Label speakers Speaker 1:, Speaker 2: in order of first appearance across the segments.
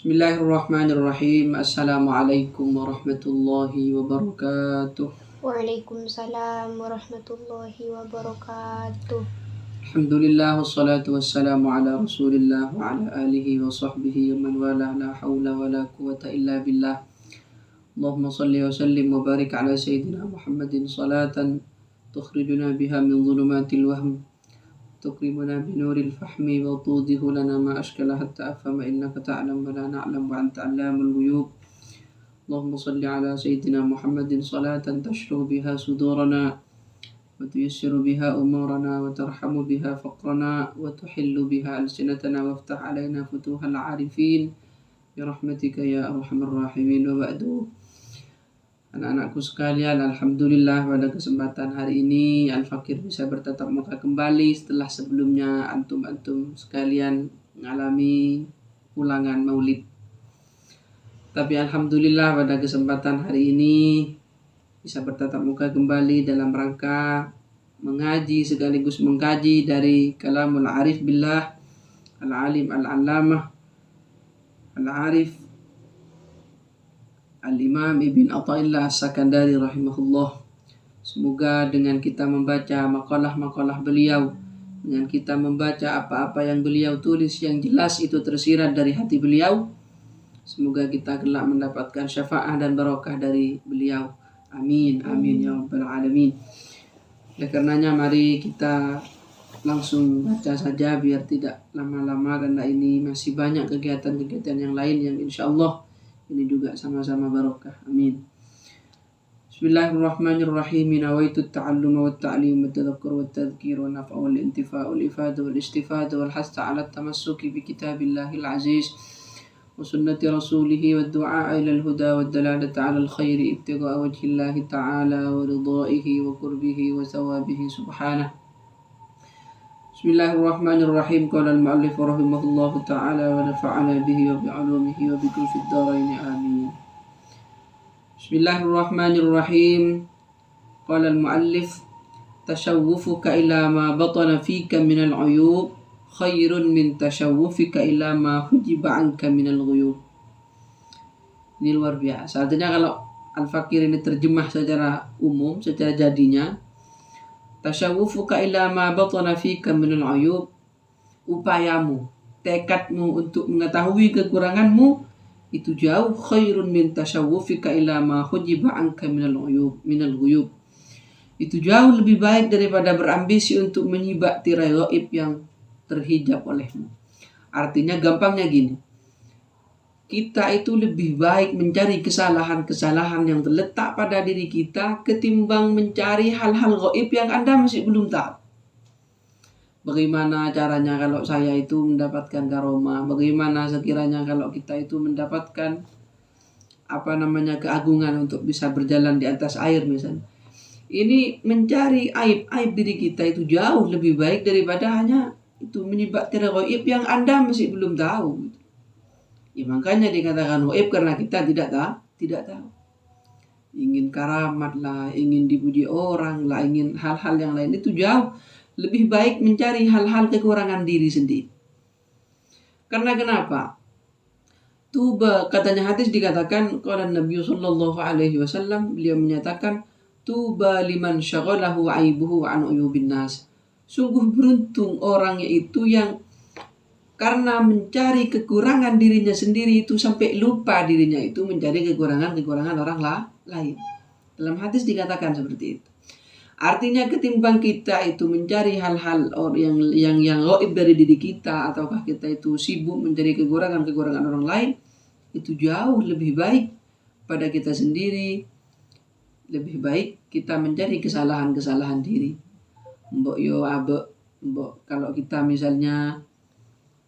Speaker 1: Bismillahirrahmanirrahim. Assalamualaikum warahmatullahi wabarakatuh.
Speaker 2: Waalaikumsalam warahmatullahi wabarakatuh.
Speaker 1: Alhamdulillah wassalatu wassalamu ala Rasulillah wa ala alihi wa sahbihi wa man wala la haula wa la quwata illa billah. Allahumma salli wa sallim wa barik ala sayyidina Muhammadin salatan tukhrijuna biha min dhulumatil wahm تكرمنا بنور الفحم وتوضح لنا ما أشكل حتى أفهم إنك تعلم ولا نعلم وأنت علام الغيوب اللهم صل على سيدنا محمد صلاة تشرح بها صدورنا وتيسر بها أمورنا وترحم بها فقرنا وتحل بها ألسنتنا وافتح علينا فتوح العارفين برحمتك يا أرحم الراحمين وبعد. Anak-anakku sekalian, Alhamdulillah pada kesempatan hari ini Al-Fakir bisa bertatap muka kembali setelah sebelumnya antum-antum sekalian mengalami ulangan maulid. Tapi Alhamdulillah pada kesempatan hari ini bisa bertatap muka kembali dalam rangka mengaji sekaligus mengkaji dari Kalamul Arif Billah Al-Alim Al-Allamah Al-Arif Al-Imam Ibn Athaillah As-Sakandari rahimahullah. Semoga dengan kita membaca makalah-makalah beliau, dengan kita membaca apa-apa yang beliau tulis yang jelas itu tersirat dari hati beliau, semoga kita kelak mendapatkan syafaat dan barokah dari beliau. Amin, amin ya rabbal alamin. Oleh karenanya mari kita langsung baca saja biar tidak lama-lama, karena ini masih banyak kegiatan-kegiatan yang lain yang insya Allah ini juga sama-sama barokah. Amin. Bismillahirrahmanirrahim. Nawaitu at-ta'allum wa at-ta'lim wa at-tadhakkur wa at-tadhkir wa naf'a wal intifa' wal ifada wal istifada wal hasta 'ala at-tamassuki bi kitabillahil aziz wa sunnati rasulih wa ad-du'a ila al-huda wa ad-dalalati 'ala al-khair ibtigha'a wajhillahi ta'ala wa ridha'ihi wa qurbihi wa thawabihi subhanahu. Bismillahirrahmanirrahim. Qala al-mu'allif rahimahullahu ta'ala wa nafa'ana bihi wa bi'ulumihi wa bikum fid dharain amin. Bismillahirrahmanirrahim. Qala al-mu'allif tashawwufuka ila ma batana fika min al-'uyub khairun min tashawwufika ila ma hujiba 'anka min al-ghuyub. Ini luar biasa. Artinya kalau Al-Fakir ini terjemah secara umum, secara jadinya, tasyawufuka ila ma batana fika minal uyub, upayamu, tekadmu untuk mengetahui kekuranganmu itu jauh khairun min tasyawufika ila ma hujiba anka minal ghuyub. Itu jauh lebih baik daripada berambisi untuk menyibak tirai gaib yang terhijab olehmu. Artinya gampangnya gini, kita itu lebih baik mencari kesalahan-kesalahan yang terletak pada diri kita ketimbang mencari hal-hal gaib yang Anda masih belum tahu. Bagaimana caranya kalau saya itu mendapatkan karomah? Bagaimana sekiranya kalau kita itu mendapatkan keagungan untuk bisa berjalan di atas air misalnya. Ini mencari aib-aib diri kita itu jauh lebih baik daripada hanya itu menyibak tirai gaib yang Anda masih belum tahu. Ya, makanya dikatakan gaib karena kita tidak tahu. Ingin karamat lah, ingin dipuji orang lah, ingin hal-hal yang lain itu jauh lebih baik mencari hal-hal kekurangan diri sendiri. Karena kenapa? Tuba, katanya hadis dikatakan qala Nabi sallallahu alaihi wasallam, beliau menyatakan tuba liman syaghalahu aibuhu an uyubin nas. Sungguh beruntung orang yaitu yang karena mencari kekurangan dirinya sendiri itu sampai lupa dirinya itu mencari kekurangan orang lain. Dalam hadis dikatakan seperti itu. Artinya ketimbang kita itu mencari hal-hal yang gaib dari diri kita, ataukah kita itu sibuk mencari kekurangan orang lain, itu jauh lebih baik pada kita sendiri. Lebih baik kita mencari kesalahan-kesalahan diri. Kalau kita misalnya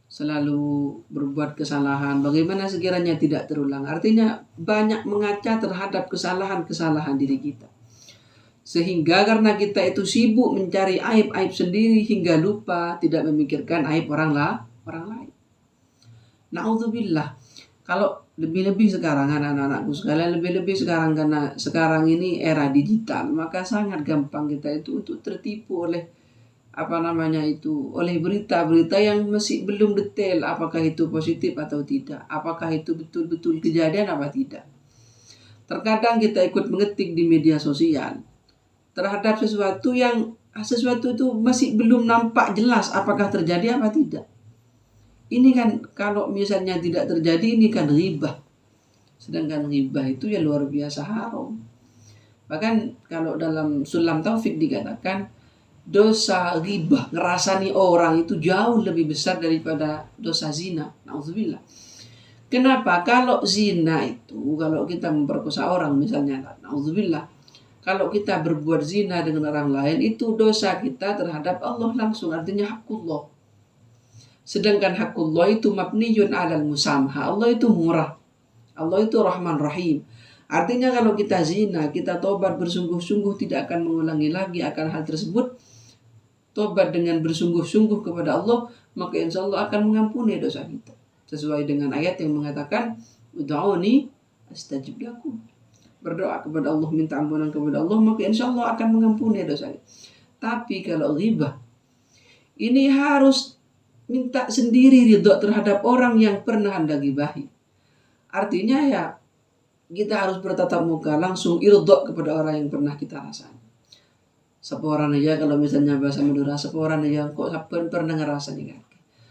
Speaker 1: selalu berbuat kesalahan, bagaimana sekiranya tidak terulang? Artinya banyak mengaca terhadap kesalahan-kesalahan diri kita. Sehingga karena kita itu sibuk mencari aib-aib sendiri hingga lupa tidak memikirkan aib orang lain. Na'udzubillah. Kalau lebih-lebih sekarang anak-anakku sekalian, lebih-lebih sekarang karena sekarang ini era digital, maka sangat gampang kita itu untuk tertipu oleh oleh berita-berita yang masih belum detail apakah itu positif atau tidak, apakah itu betul-betul kejadian apa tidak. Terkadang kita ikut mengetik di media sosial terhadap sesuatu itu masih belum nampak jelas apakah terjadi apa tidak. Ini kan kalau misalnya tidak terjadi, ini kan ghibah. Sedangkan ghibah itu ya luar biasa haram. Bahkan kalau dalam Sulam Taufik dikatakan dosa ghibah, ngerasani orang itu jauh lebih besar daripada dosa zina. Na'udzubillah. Kenapa? Kalau zina itu, kalau kita memperkosa orang misalnya, na'udzubillah, kalau kita berbuat zina dengan orang lain, itu dosa kita terhadap Allah langsung, artinya hakullah. Sedangkan hakullah itu mabniyun 'alal musamah. Allah itu murah. Allah itu Rahman Rahim. Artinya kalau kita zina, kita tobat bersungguh-sungguh tidak akan mengulangi lagi akan hal tersebut. Tobat dengan bersungguh-sungguh kepada Allah, maka insya Allah akan mengampuni dosa kita. Sesuai dengan ayat yang mengatakan, ud'uni astajib lakum. Berdoa kepada Allah, minta ampunan kepada Allah, maka insya Allah akan mengampuni dosa kita. Tapi kalau ghibah, ini harus minta sendiri ridho terhadap orang yang pernah Anda ghibahi. Artinya ya kita harus bertatap muka langsung irdho kepada orang yang pernah kita rasani. Seporan aja kalau misalnya bahasa Madura, seporan aja kok pernah ngerasa nih kan.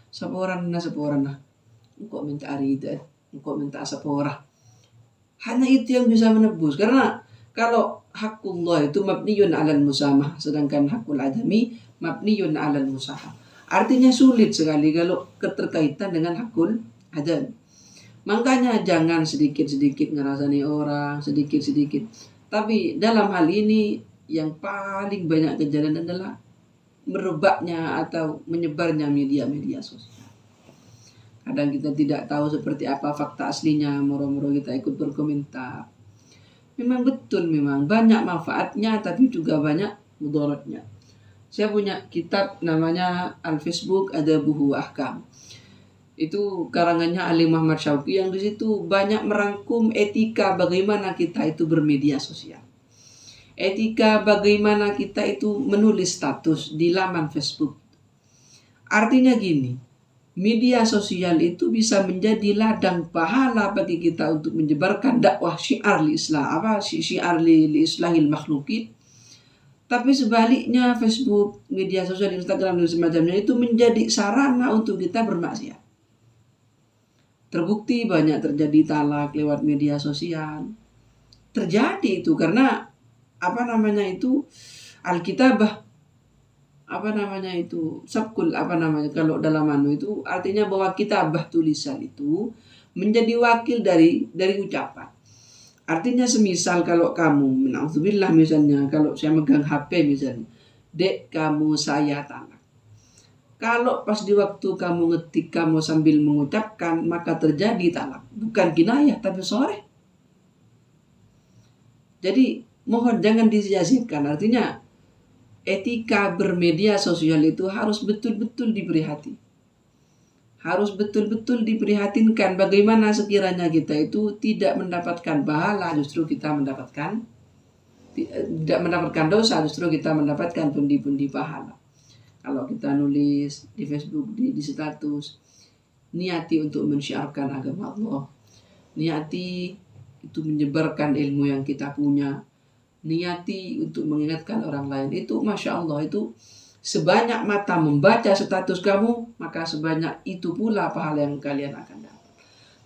Speaker 1: Seporan kok minta arida, kok minta sepora. Hanya itu yang bisa menebus, karena kalau hakullah itu mabniyun 'alal musamah, sedangkan hakul adami mabniyun 'alal musahah. Artinya sulit sekali kalau keterkaitan dengan hakul adami. Makanya jangan sedikit-sedikit ngerasani orang, sedikit-sedikit. Tapi dalam hal ini yang paling banyak kejadian adalah merebaknya atau menyebarnya media-media sosial. Kadang kita tidak tahu seperti apa fakta aslinya, moro-moro kita ikut berkomentar. Memang betul, memang banyak manfaatnya tapi juga banyak mudaratnya. Saya punya kitab namanya Al-Facebook Adabuhu Ahkam. Itu karangannya Ali Muhammad Syauqi yang di situ banyak merangkum etika bagaimana kita itu bermedia sosial. Etika bagaimana kita itu menulis status di laman Facebook. Artinya gini, media sosial itu bisa menjadi ladang pahala bagi kita untuk menyebarkan dakwah syiar li Islam, syiar li islahil makhlukin. Tapi sebaliknya Facebook, media sosial, Instagram dan semacamnya itu menjadi sarana untuk kita bermaksiat. Terbukti banyak terjadi talak lewat media sosial. Terjadi itu karena Alkitabah sabkul kalau dalam itu artinya bahwa kitabah tulisan itu menjadi wakil dari ucapan. Artinya semisal kalau kamu, na'udzubillah misalnya, kalau saya megang HP misalnya, dek kamu saya talak. Kalau pas di waktu kamu ngetik, kamu sambil mengucapkan, maka terjadi talak. Bukan kinayah, tapi sore. Jadi mohon jangan disia-siakan. Artinya etika bermedia sosial itu harus betul-betul diberi hati. Harus betul-betul diprihatinkan bagaimana sekiranya kita itu tidak mendapatkan pahala, justru kita tidak mendapatkan dosa, justru kita mendapatkan pundi-pundi pahala. Kalau kita nulis di Facebook, di status, niati untuk mensyiarkan agama Allah, niati itu menyebarkan ilmu yang kita punya, niati untuk mengingatkan orang lain, itu Masya Allah, itu sebanyak mata membaca status kamu, maka sebanyak itu pula pahala yang kalian akan dapat.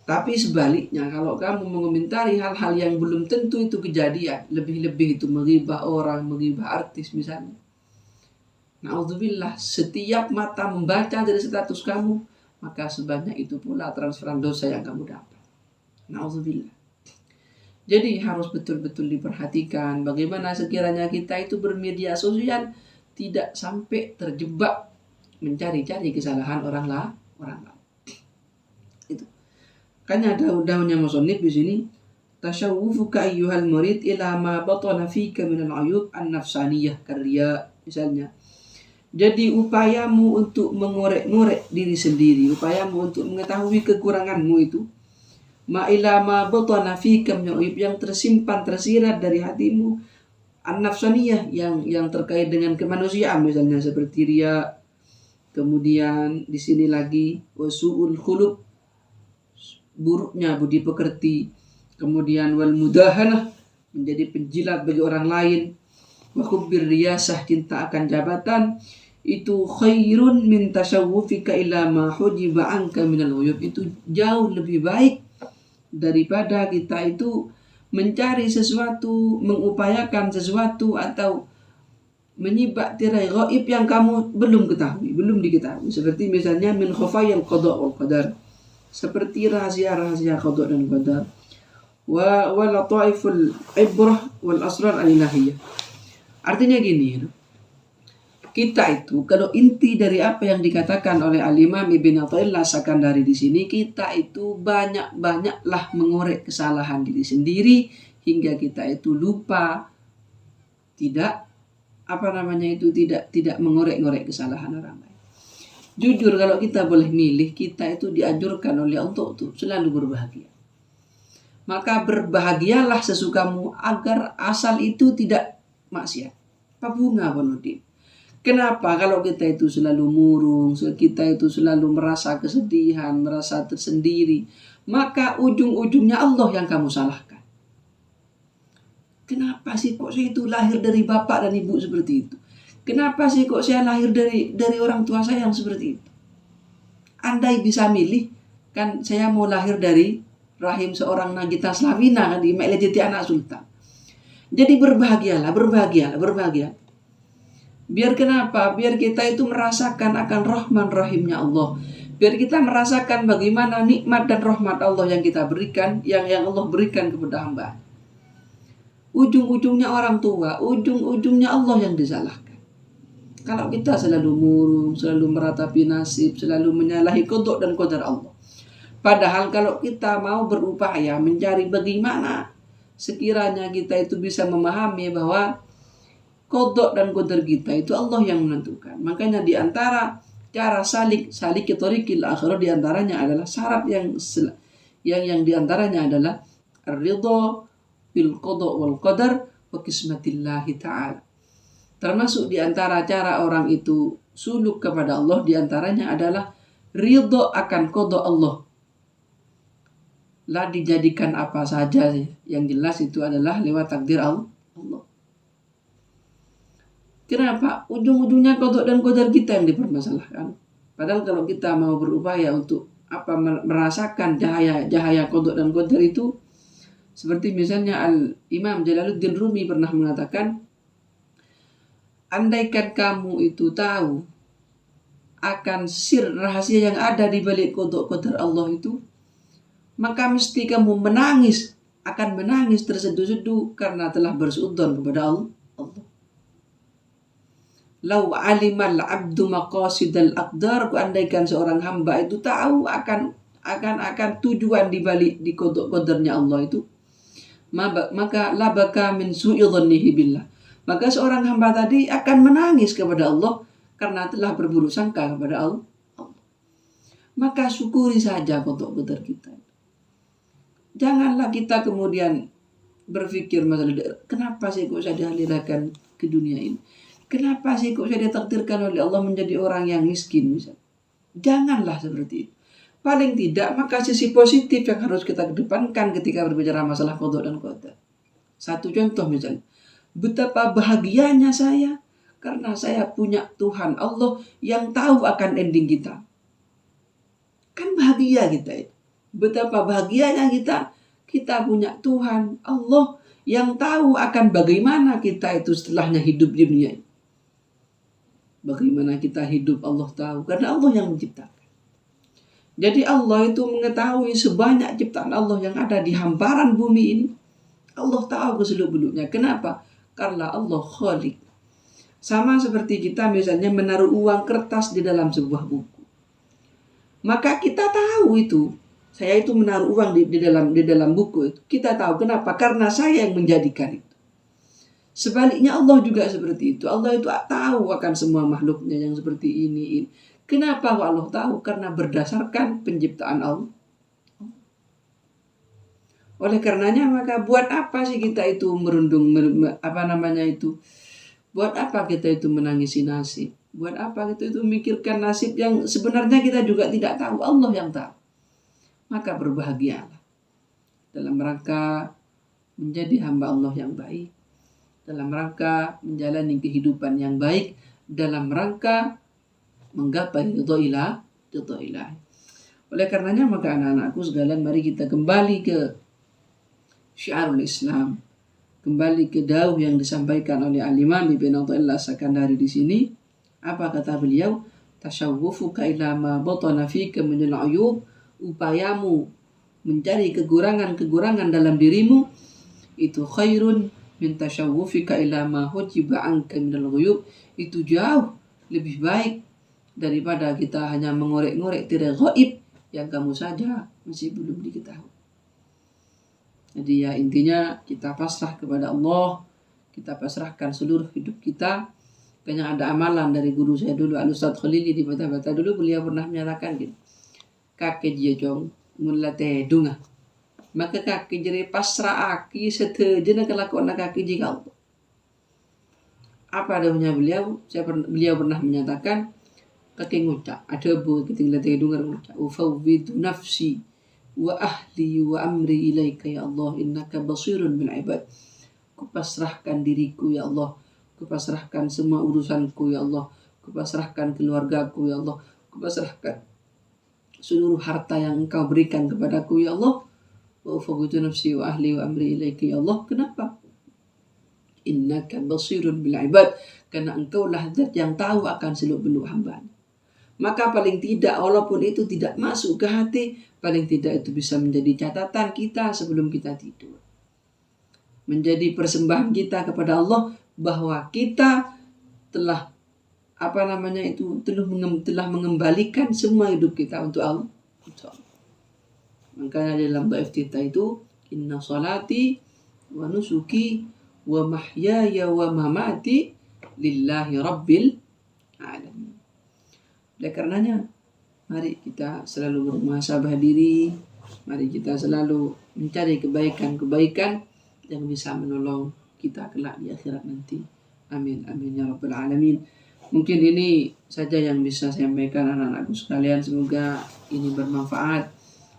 Speaker 1: Tapi sebaliknya, kalau kamu mengomentari hal-hal yang belum tentu itu kejadian, lebih-lebih itu menghibah orang, menghibah artis misalnya. Na'udzubillah, setiap mata membaca dari status kamu, maka sebanyak itu pula transferan dosa yang kamu dapat. Na'udzubillah. Jadi harus betul-betul diperhatikan bagaimana sekiranya kita itu bermedia sosial tidak sampai terjebak mencari-cari kesalahan orang lain. Itu. Kan ada daunnya musannif di sini, tasyawwufuka ayyuhal murid ila ma batana fika min al-'uyub an-nafsaniyah karya misalnya. Jadi upayamu untuk mengorek-ngorek diri sendiri, upayamu untuk mengetahui kekuranganmu itu, ma ila ma batana fika min al-'uyub yang tersimpan tersirat dari hatimu an-nafsaniyah yang terkait dengan kemanusiaan, misalnya seperti riya. Kemudian di sini lagi wasu'ul khuluq, buruknya budi pekerti. Kemudian wal mudahanah, menjadi penjilat bagi orang lain. Wa hubbir riyasah, cinta akan jabatan. Itu khairun min tasawwufika ila ma hujiba anka minal uyub. Itu jauh lebih baik daripada kita itu mencari sesuatu, mengupayakan sesuatu, atau menyibak tirai gaib yang kamu belum diketahui. Seperti misalnya min khafayil qada wal qadar, seperti rahasia-rahasia qada dan qadar. Wa lataiful ibrah wal asrar al-ilahiyah. Artinya gini, kita itu kalau inti dari apa yang dikatakan oleh Al-Imam Ibn Athaillah Sakandari di sini, kita itu banyak-banyaklah mengorek kesalahan diri sendiri hingga kita itu lupa, tidak mengorek-ngorek kesalahan orang lain. Jujur, kalau kita boleh milih, kita itu dianjurkan oleh Allah untuk selalu berbahagia. Maka berbahagialah sesukamu agar asal itu tidak maksiat. Pabunga Bonudin. Kenapa? Kalau kita itu selalu murung, kita itu selalu merasa kesedihan, merasa tersendiri, maka ujung-ujungnya Allah yang kamu salahkan. Kenapa sih kok saya itu lahir dari bapak dan ibu seperti itu? Kenapa sih kok saya lahir dari orang tua saya yang seperti itu? Andai bisa milih, kan saya mau lahir dari rahim seorang Nagita Slavina, kan, di Melejeti anak sultan. Jadi berbahagia. Biar kenapa? Biar kita itu merasakan akan rahman rahimnya Allah. Biar kita merasakan bagaimana nikmat dan rahmat Allah yang kita berikan, yang Allah berikan kepada hamba. Ujung-ujungnya orang tua, ujung-ujungnya Allah yang disalahkan. Kalau kita selalu murung, selalu meratapi nasib, selalu menyalahi qada dan qadar Allah. Padahal kalau kita mau berupaya mencari bagaimana sekiranya kita itu bisa memahami bahwa qada dan qadar kita itu Allah yang menentukan. Makanya di antara cara salik thariqil akhirah, di antaranya adalah syarat yang di antaranya adalah ridha bil qada wal qadar wa qismatillahi ta'ala. Termasuk di antara cara orang itu suluk kepada Allah, di antaranya adalah ridha akan qada Allah. Lah dijadikan apa saja, yang jelas itu adalah lewat takdir Allah. Kenapa? Ujung-ujungnya qada dan qadar kita yang dipermasalahkan. Padahal kalau kita mau berupaya untuk merasakan cahaya qada dan qadar itu, seperti misalnya Al-Imam Jalaluddin Rumi pernah mengatakan, andaikan kamu itu tahu akan sir rahasia yang ada di balik qada qadar Allah itu, maka mesti kamu akan menangis terseduh-seduh karena telah bersuudzon kepada Allah. Lau alimal abdu maqasidal aqdar, andaikan seorang hamba itu tahu akan tujuan di balik di qada qadarnya Allah itu, maka labaka min su'i dhannihi billah, maka seorang hamba tadi akan menangis kepada Allah karena telah berburuk sangka kepada Allah. Maka syukuri saja qada qadar kita. Janganlah kita kemudian berpikir masalah, kenapa sih kok saya dilahirkan ke dunia ini? Kenapa sih kok saya ditakdirkan oleh Allah menjadi orang yang miskin? Misalnya. Janganlah seperti itu. Paling tidak, maka sisi positif yang harus kita kedepankan ketika berbicara masalah qada dan qadar. Satu contoh misalnya, betapa bahagianya saya karena saya punya Tuhan Allah yang tahu akan ending kita. Kan bahagia kita itu. Betapa bahagianya kita punya Tuhan Allah yang tahu akan bagaimana kita itu setelahnya hidup di dunia ini. Bagaimana kita hidup Allah tahu, karena Allah yang menciptakan. Jadi Allah itu mengetahui sebanyak ciptaan Allah yang ada di hamparan bumi ini. Allah tahu keseluk-beluknya. Kenapa? Karena Allah Khaliq. Sama seperti kita misalnya menaruh uang kertas di dalam sebuah buku. Maka kita tahu itu. Saya itu menaruh uang di dalam buku itu. Kita tahu kenapa? Karena saya yang menjadikan itu. Sebaliknya Allah juga seperti itu. Allah itu tahu akan semua makhluknya yang seperti ini. Kenapa Allah tahu? Karena berdasarkan penciptaan Allah. Oleh karenanya maka buat apa sih kita itu merundung buat apa kita itu menangisi nasib? Buat apa kita itu memikirkan nasib yang sebenarnya kita juga tidak tahu, Allah yang tahu. Maka berbahagialah dalam rangka menjadi hamba Allah yang baik, dalam rangka menjalani kehidupan yang baik, dalam rangka menggapai ridho ilahi. Oleh karenanya maka anak-anakku sekalian, mari kita kembali ke syiarul Islam, kembali ke dawuh yang disampaikan oleh Al-Imam Ibn Athaillah As-Sakandari di sini. Apa kata beliau? Tasyawwufuka ila ma batana fika minal uyub, upayamu mencari kekurangan-kekurangan dalam dirimu itu khairun min tasyawwufika ila ma hujiba anka minal ghuyub, itu jauh lebih baik daripada kita hanya mengorek-ngorek tirai gaib yang kamu saja masih belum diketahui. Jadi ya intinya kita pasrah kepada Allah, kita pasrahkan seluruh hidup kita. Kayaknya ada amalan dari guru saya dulu, Al-Ustadz Khalili di Bata-Bata dulu, beliau pernah menyatakan gitu, kakek dia jong mulate dunga, maka kakek jadi pasrah aki setejana kelakuan kakek jika Allah. Apa adanya beliau? Beliau pernah menyatakan, kakek ngucap, ada bu kita ngeliat dengar ngucap, ufawwidu nafsi wa ahli wa amri ilaika ya Allah innaka basirun bil ibad. Kupasrahkan diriku ya Allah, kupasrahkan semua urusanku ya Allah, kupasrahkan keluargaku ya Allah, kupasrahkan seluruh harta yang Engkau berikan kepadaku ya Allah. Wa ufawwidu nafsi wa ahli wa amri ilaika ya Allah. Kenapa? Innaka basirun bil ibad, karena Engkau lah zat yang tahu akan seluk-beluk hamba. Maka paling tidak, walaupun itu tidak masuk ke hati, paling tidak itu bisa menjadi catatan kita sebelum kita tidur. Menjadi persembahan kita kepada Allah bahwa kita telah telah mengembalikan semua hidup kita untuk Allah. Makanya dalam doa iftitah itu, inna salati wa nusuki wa mahyaya wa mamati lillahi rabbil alamin. Oleh karenanya, mari kita selalu bermuhasabah diri, mari kita selalu mencari kebaikan-kebaikan yang bisa menolong kita kelak di akhirat nanti. Amin, amin ya rabbal alamin. Mungkin ini saja yang bisa saya sampaikan anak-anakku sekalian. Semoga ini bermanfaat.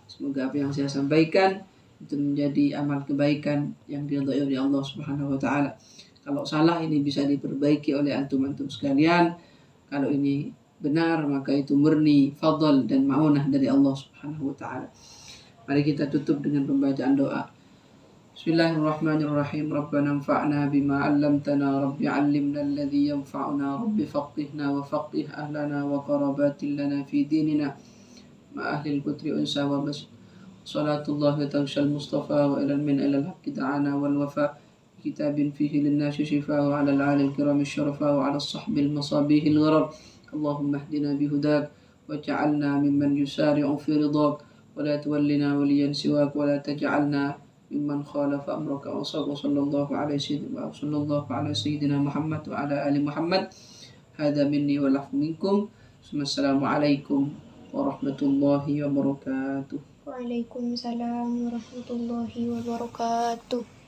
Speaker 1: Semoga apa yang saya sampaikan itu menjadi amal kebaikan yang diridhai oleh Allah Subhanahu wa taala. Kalau salah ini bisa diperbaiki oleh antum-antum sekalian. Kalau ini benar maka itu murni fadl dan ma'unah dari Allah Subhanahu wa taala. Mari kita tutup dengan pembacaan doa. Bismillahirrahmanirrahim. Rabbana anfa'na bima 'allamtana, rabbi 'allimna alladhi yanfa'una, rabbi faqihna wa faqih ahlana wa qarabatin lana fi dinina ma ahli al-qutri unsa wa bas. Salatullah wa tawshal mustafa wa ilal min ilal haqqi ta'ana wal wafa kitabin fihi lin-nasi shifa wa 'ala al-'ali al-kiram asy-syarafa wa 'ala as-sahbi al-masabih al-gharar. Allahumma ihdina bihudak waj'alna mimman yusari'u fi ridak wa la tuwallina waliyan siwak wa la taj'alna mimman khalafa amraka wa sallallahu ala sayyidina Muhammad wa ala ali Muhammad. Hadza minni wa lakum minkum. Assalamualaikum warahmatullahi wabarakatuh.
Speaker 2: Waalaikumsalam warahmatullahi wabarakatuh.